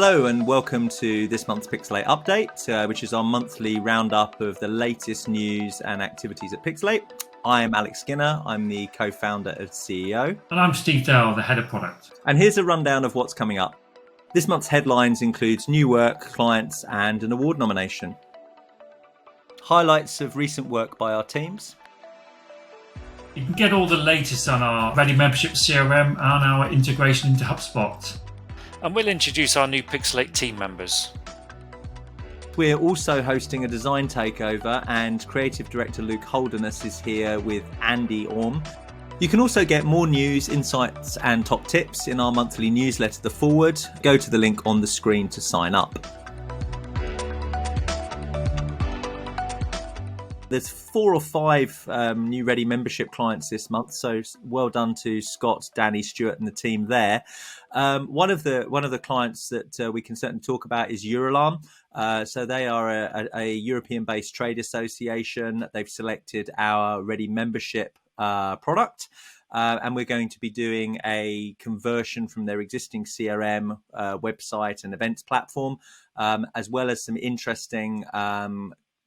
Hello and welcome to this month's Pixl8 update, which is our monthly roundup of the latest news and activities at Pixl8. I'm Alex Skinner, I'm the co-founder and CEO. And I'm Steve Dale, the head of product. And here's a rundown of what's coming up. This month's headlines includes new work, clients and an award nomination. Highlights of recent work by our teams. You can get all the latest on our Ready Membership CRM and our integration into Hubspot. And we'll introduce our new Pixl8 team members. We're also hosting a design takeover and creative director Luke Holderness is here with Andy Orme. You can also get more news, insights and top tips in our monthly newsletter, The Forward. Go to the link on the screen to sign up. There's 4 or 5 new Ready membership clients this month, so well done to Scott, Danny, Stuart, and the team there. One of the clients that we can certainly talk about is Euralarm. So they are a European-based trade association. They've selected our Ready membership product, and we're going to be doing a conversion from their existing CRM website and events platform, as well as some interesting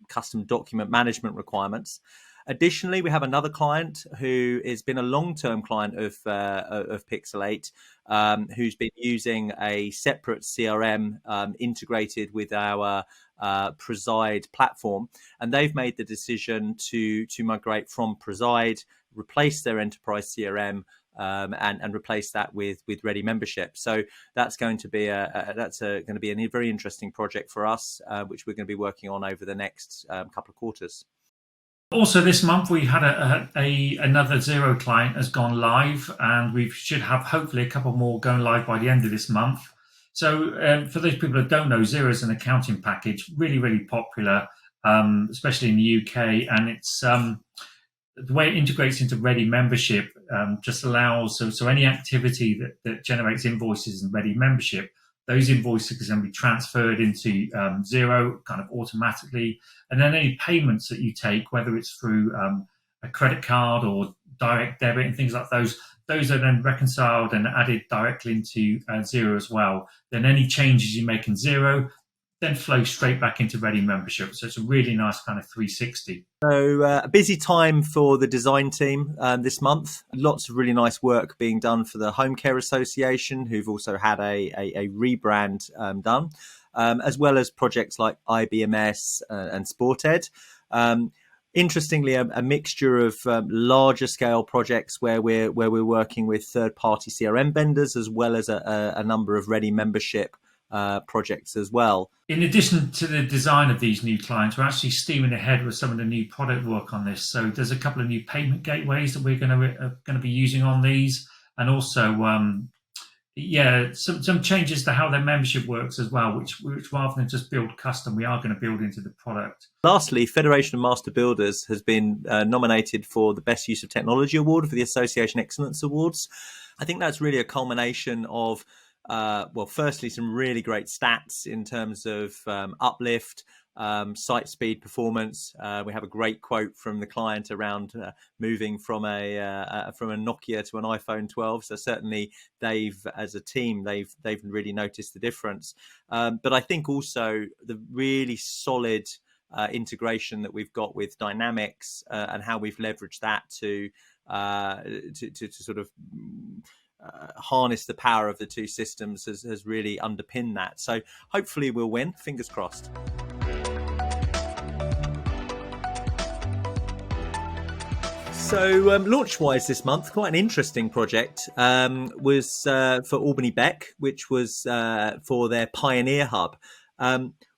custom document management requirements. Additionally, we have another client who has been a long-term client of Pixl8, who's been using a separate CRM integrated with our Preside platform, and they've made the decision to migrate from Preside, replace their enterprise CRM, and replace that with Ready membership. So that's going to be a very interesting project for us, which we're going to be working on over the next couple of quarters. Also this month we had another Xero client has gone live, and we should have hopefully a couple more going live by the end of this month. So for those people that don't know, Xero is an accounting package, really popular, especially in the UK, and it's the way it integrates into Ready membership just allows, so any activity that generates invoices in Ready membership, those invoices can be transferred into Xero kind of automatically. And then any payments that you take, whether it's through a credit card or direct debit and things like those are then reconciled and added directly into Xero as well. Then any changes you make in Xero then flow straight back into Ready membership. So it's a really nice kind of 360. So a busy time for the design team this month. Lots of really nice work being done for the Home Care Association, who've also had a rebrand done, as well as projects like IBMS and SportEd. Interestingly, a mixture of larger scale projects where we're working with third-party CRM vendors, as well as a number of Ready membership projects as well. In addition to the design of these new clients, we're actually steaming ahead with some of the new product work on this. So there's a couple of new payment gateways that we're going to be using on these, and also some changes to how their membership works as well, which rather than just build custom, we are going to build into the product. Lastly, Federation of Master Builders has been nominated for the Best Use of Technology Award for the Association Excellence Awards. I think that's really a culmination of firstly, some really great stats in terms of uplift, site speed, performance. We have a great quote from the client around moving from a Nokia to an iPhone 12. So certainly, as a team, they've really noticed the difference. But I think also the really solid integration that we've got with Dynamics and how we've leveraged that to sort of harness the power of the two systems has really underpinned that. So hopefully we'll win, fingers crossed. So launch-wise this month, quite an interesting project was for Albany Beck, which was for their Pioneer Hub.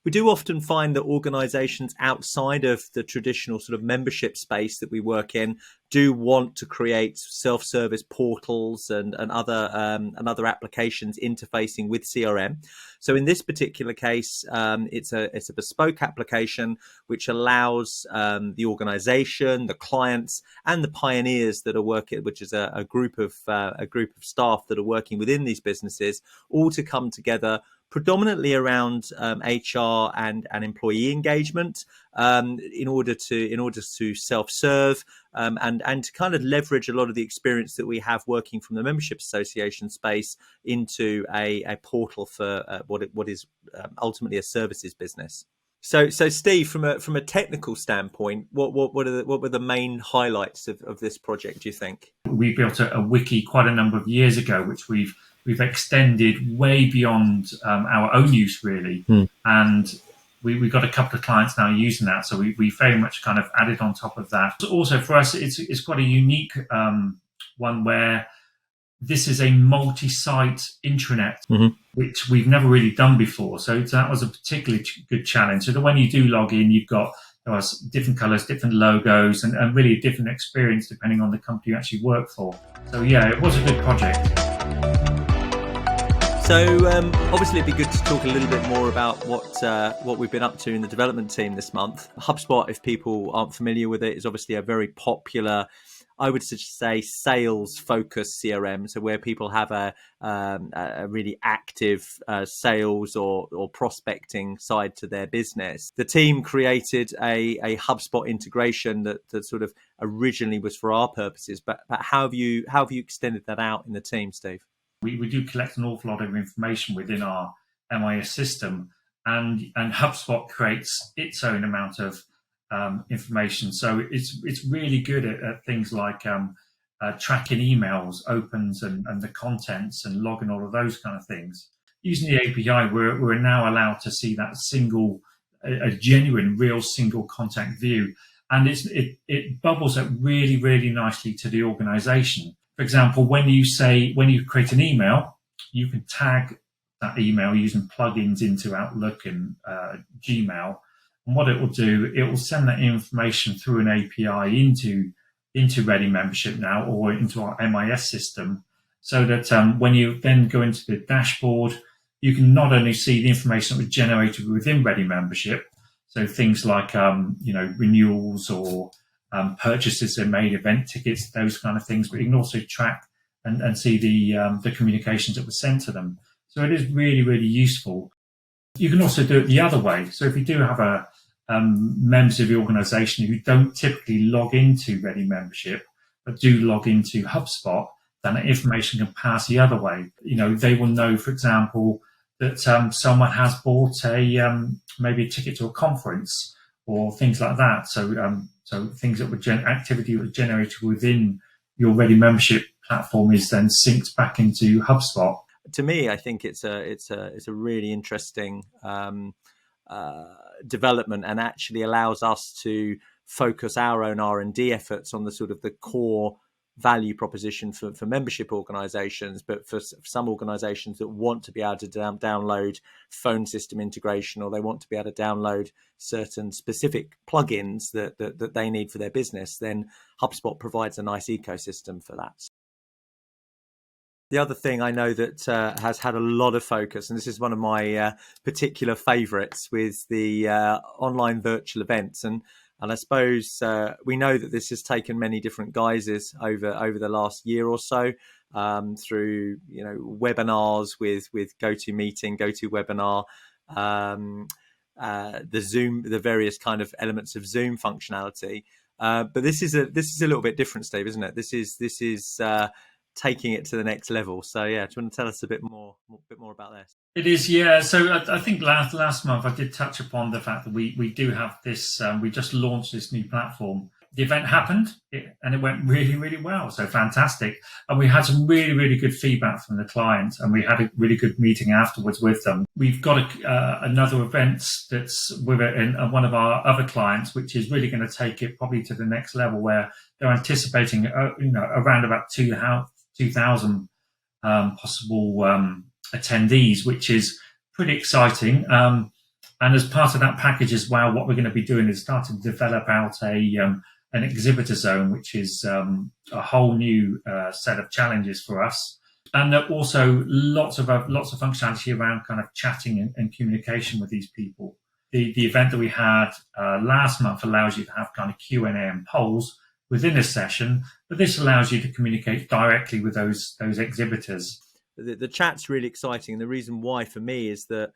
We do often find that organisations outside of the traditional sort of membership space that we work in do want to create self-service portals and other applications interfacing with CRM. So in this particular case, it's a bespoke application which allows the organisation, the clients, and the pioneers that are working, which is a group of staff that are working within these businesses, all to come together, predominantly around HR and employee engagement, in order to self-serve, and to kind of leverage a lot of the experience that we have working from the membership association space into a portal for what is ultimately a services business. So Steve, from a technical standpoint, what were the main highlights of this project, do you think? We built a wiki quite a number of years ago, which we've extended way beyond our own use, really. And we've got a couple of clients now using that, so we very much kind of added on top of that. Also, for us, it's quite a unique one where this is a multi-site intranet, which we've never really done before. So that was a particularly good challenge. So that when you do log in, you've got different colors, different logos, and really a different experience depending on the company you actually work for. So yeah, it was a good project. So obviously it'd be good to talk a little bit more about what we've been up to in the development team this month. Hubspot, if people aren't familiar with it, is obviously a very popular, I would say, sales-focused CRM. So where people have a really active sales or prospecting side to their business. The team created a Hubspot integration that sort of originally was for our purposes. But how have you extended that out in the team, Steve? We do collect an awful lot of information within our MIS system, and HubSpot creates its own amount of information. So it's really good at things like tracking emails, opens, and the contents, and logging all of those kind of things. Using the API, we're now allowed to see that a genuine, real single contact view, and it bubbles up really, really nicely to the organization. For example, when you create an email, you can tag that email using plugins into Outlook and Gmail. And what it will do, it will send that information through an API into Ready Membership now, or into our MIS system, so that when you then go into the dashboard, you can not only see the information that was generated within Ready Membership, so things like renewals or purchases they made, event tickets, those kind of things, but you can also track and see the communications that were sent to them. So it is really, really useful. You can also do it the other way. So if you do have members of the organization who don't typically log into Ready Membership, but do log into HubSpot, then that information can pass the other way. They will know, for example, that someone has bought maybe a ticket to a conference or things like that. So things that activity that was generated within your Ready Membership platform is then synced back into HubSpot. To me, I think it's a really interesting development, and actually allows us to focus our own R&D efforts on the sort of the core value proposition for membership organizations, but for some organizations that want to be able to download phone system integration, or they want to be able to download certain specific plugins that they need for their business, then HubSpot provides a nice ecosystem for that. The other thing I know that has had a lot of focus, and this is one of my particular favorites, with the online virtual events. And I suppose we know that this has taken many different guises over the last year or so, through webinars with GoToMeeting, GoToWebinar, the Zoom, the various kind of elements of Zoom functionality. But this is a little bit different, Steve, isn't it? This is taking it to the next level. So yeah, do you want to tell us a bit more about this? It is, yeah. So I think last month I did touch upon the fact that we do have this. We just launched this new platform. The event happened, and it went really, really well. So fantastic, and we had some really, really good feedback from the client, and we had a really good meeting afterwards with them. We've got another event that's with one of our other clients, which is really going to take it probably to the next level, where they're anticipating around about 2,000 possible attendees, which is pretty exciting. And as part of that package as well, what we're going to be doing is starting to develop out an exhibitor zone, which is a whole new set of challenges for us, and also lots of functionality around kind of chatting and communication with these people. The event that we had last month allows you to have kind of Q&A and polls within a session, but this allows you to communicate directly with those exhibitors. the chat's really exciting. And the reason why for me is that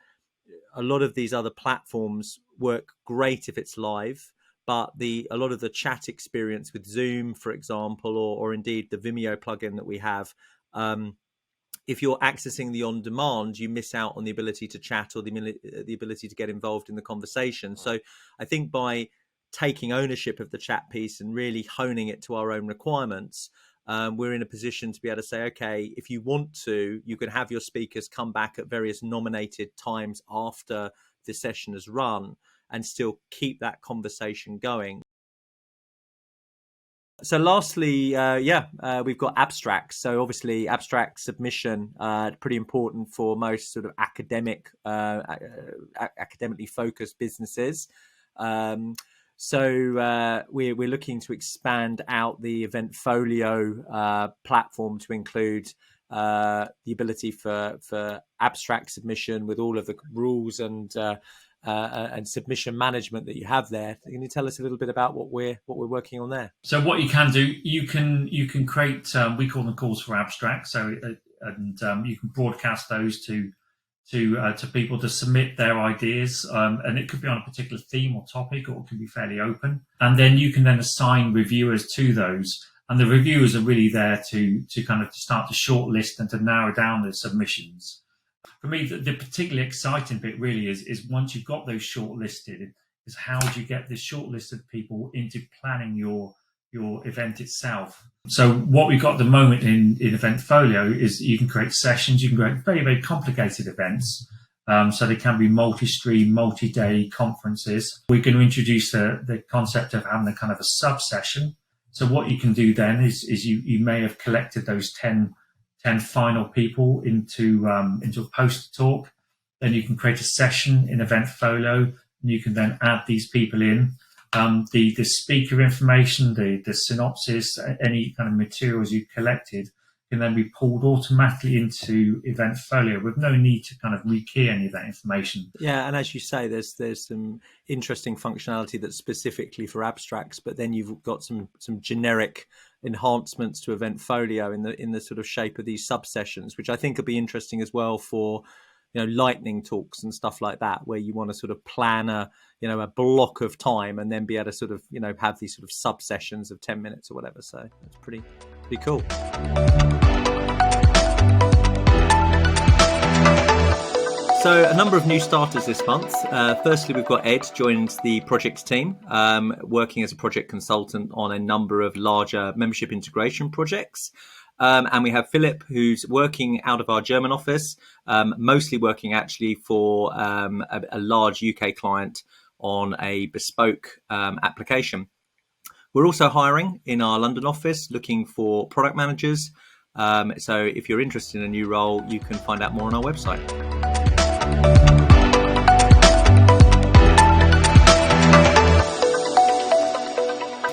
a lot of these other platforms work great if it's live, but a lot of the chat experience with Zoom, for example, or indeed the Vimeo plugin that we have, if you're accessing the on demand, you miss out on the ability to chat or the ability to get involved in the conversation. So I think by taking ownership of the chat piece and really honing it to our own requirements, we're in a position to be able to say, okay, if you want to, you can have your speakers come back at various nominated times after the session has run and still keep that conversation going. So lastly, we've got abstracts. So obviously abstract submission, pretty important for most sort of academically focused businesses. So we're looking to expand out the Eventfolio platform to include the ability for abstract submission with all of the rules and submission management that you have there. Can you tell us a little bit about what we're working on there? So what you can do, you can create, we call them calls for abstracts. So you can broadcast those to people to submit their ideas, and it could be on a particular theme or topic, or it can be fairly open. And then you can then assign reviewers to those, and the reviewers are really there to kind of start to shortlist and to narrow down the submissions. For me, the particularly exciting bit really is once you've got those shortlisted, is how do you get the shortlisted people into planning your event itself. So what we've got at the moment in Eventfolio is you can create sessions, you can create very, very complicated events. So they can be multi-stream, multi-day conferences. We're going to introduce the concept of having a kind of a sub-session. So what you can do then is you may have collected those 10 final people into a poster talk. Then you can create a session in Eventfolio, and you can then add these people in. The speaker information, the synopsis, any kind of materials you've collected can then be pulled automatically into Eventfolio with no need to kind of rekey any of that information. Yeah, and as you say, there's some interesting functionality that's specifically for abstracts, but then you've got some generic enhancements to Eventfolio in the sort of shape of these sub-sessions, which I think would be interesting as well for lightning talks and stuff like that, where you want to sort of plan a block of time and then be able to sort of have these sort of sub sessions of 10 minutes or whatever. So that's pretty cool. So a number of new starters this month. Firstly, we've got Ed joined the projects team, working as a project consultant on a number of larger membership integration projects. And we have Philip, who's working out of our German office, mostly working actually for a large UK client on a bespoke application. We're also hiring in our London office, looking for product managers. So if you're interested in a new role, you can find out more on our website.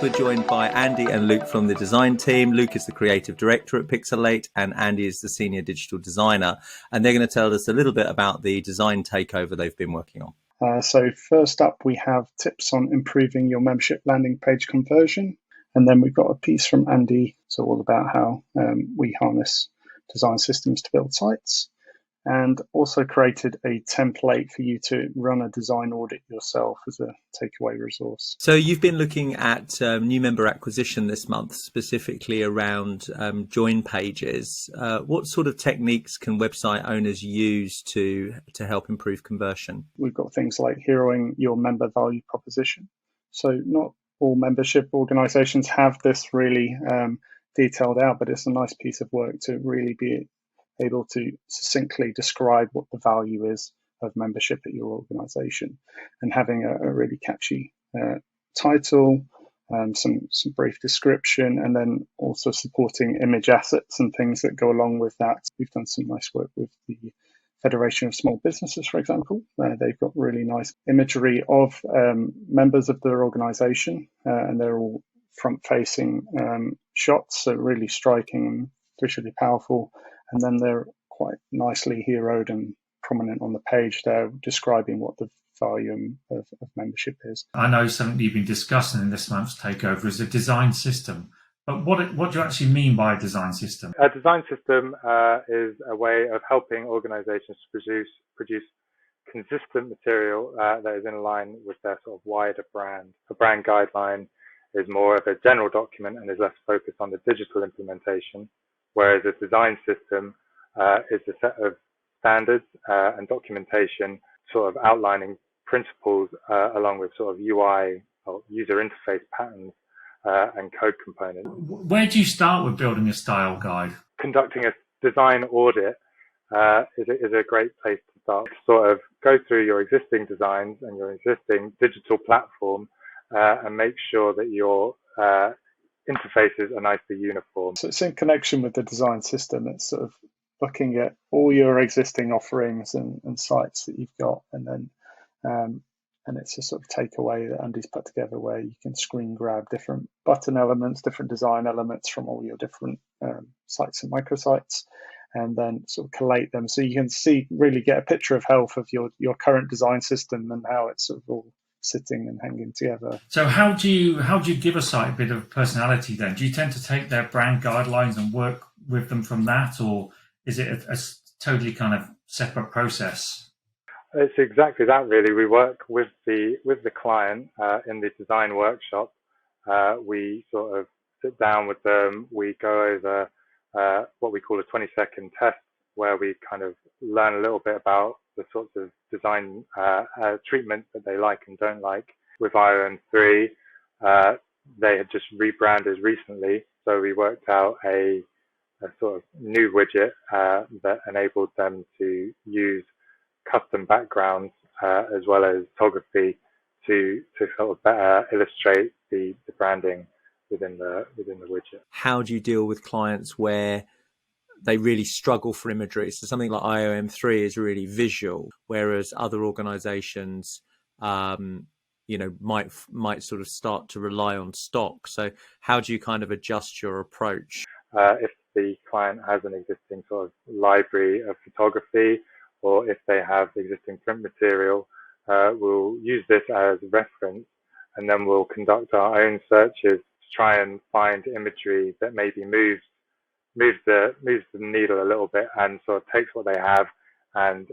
We're joined by Andy and Luke from the design team. Luke is the creative director at Pixl8 and Andy is the senior digital designer. And they're going to tell us a little bit about the design takeover they've been working on. So first up, we have tips on improving your membership landing page conversion. And then we've got a piece from Andy, so all about how we harness design systems to build sites. And also created a template for you to run a design audit yourself as a takeaway resource. So you've been looking at new member acquisition this month, specifically around join pages. What sort of techniques can website owners use to help improve conversion? We've got things like heroing your member value proposition. So not all membership organizations have this really detailed out, but it's a nice piece of work to really be able to succinctly describe what the value is of membership at your organization, and having a really catchy title, some brief description, and then also supporting image assets and things that go along with that. We've done some nice work with the Federation of Small Businesses, for example. They've got really nice imagery of members of their organization, and they're all front-facing shots, so really striking and visually powerful. And then they're quite nicely heroed and prominent on the page there, describing what the value of membership is. I know something you've been discussing in this month's takeover is a design system. But what do you actually mean by a design system? A design system is a way of helping organizations to produce consistent material that is in line with their sort of wider brand. A brand guideline is more of a general document and is less focused on the digital implementation, whereas a design system is a set of standards and documentation sort of outlining principles along with sort of UI or user interface patterns and code components. Where do you start with building a style guide? Conducting a design audit is a great place to start. Sort of go through your existing designs and your existing digital platform and make sure that your interfaces are nicely uniform. So it's in connection with the design system. It's sort of looking at all your existing offerings and sites that you've got, and then and it's a sort of takeaway that Andy's put together where you can screen grab different button elements, different design elements from all your different sites and microsites, and then sort of collate them so you can really get a picture of health of your current design system and how it's sort of all sitting and hanging together. So how do you give a site a bit of personality then? Do you tend to take their brand guidelines and work with them from that, or is it a totally kind of separate process? It's exactly that, really. We work with the client in the design workshop. We sort of sit down with them. We go over what we call a 20-second test, where we kind of learn a little bit about the sorts of design treatments that they like and don't like. With IOM 3, they had just rebranded recently, so we worked out a sort of new widget that enabled them to use custom backgrounds as well as photography to sort of better illustrate the branding within the widget. How do you deal with clients where they really struggle for imagery? So something like IOM 3 is really visual, whereas other organizations might sort of start to rely on stock. So how do you kind of adjust your approach? If the client has an existing sort of library of photography, or if they have existing print material, we'll use this as reference, and then we'll conduct our own searches to try and find imagery that maybe moves the needle a little bit and sort of takes what they have and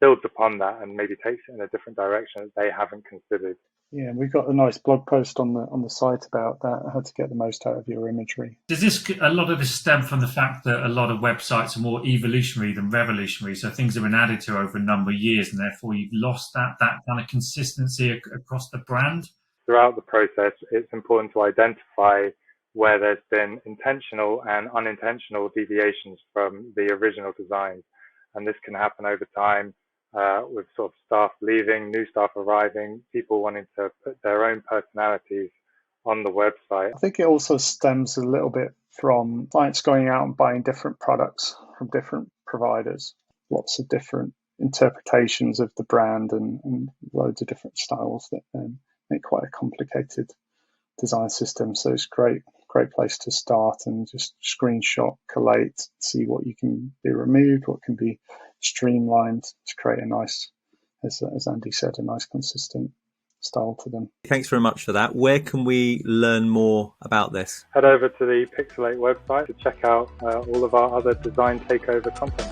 builds upon that and maybe takes it in a different direction that they haven't considered. Yeah, we've got a nice blog post on the site about that, how to get the most out of your imagery. Does a lot of this stem from the fact that a lot of websites are more evolutionary than revolutionary? So things have been added to over a number of years, and therefore you've lost that kind of consistency across the brand? Throughout the process, it's important to identify where there's been intentional and unintentional deviations from the original designs. And this can happen over time with sort of staff leaving, new staff arriving, people wanting to put their own personalities on the website. I think it also stems a little bit from clients going out and buying different products from different providers, lots of different interpretations of the brand and loads of different styles that make quite a complicated design system. So it's great place to start and just screenshot, collate, see what you can be removed, what can be streamlined to create a nice, as Andy said, a nice consistent style to them. Thanks very much for that. Where can we learn more about this? Head over to the Pixl8 website to check out all of our other design takeover content.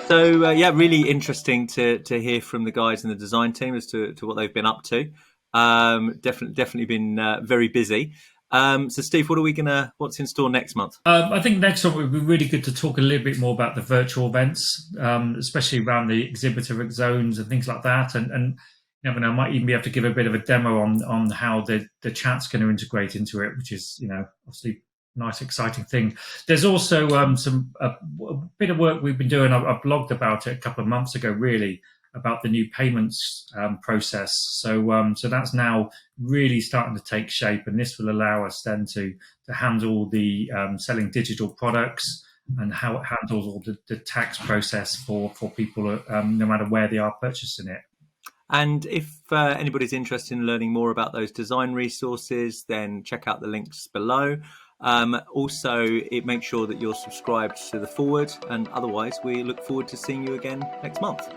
So really interesting to hear from the guys in the design team as to what they've been up to. Definitely been very busy. So Steve, what's in store next month? I think next one would be really good to talk a little bit more about the virtual events, especially around the exhibitor zones and things like that. And you never know, I might even be able to give a bit of a demo on how the chat's going to integrate into it, which is, obviously nice, exciting thing. There's also a bit of work we've been doing. I blogged about it a couple of months ago, really, about the new payments process. So that's now really starting to take shape, and this will allow us then to handle the selling digital products and how it handles all the tax process for people, no matter where they are purchasing it. And if anybody's interested in learning more about those design resources, then check out the links below. Also, make sure that you're subscribed to The Forward, and otherwise we look forward to seeing you again next month.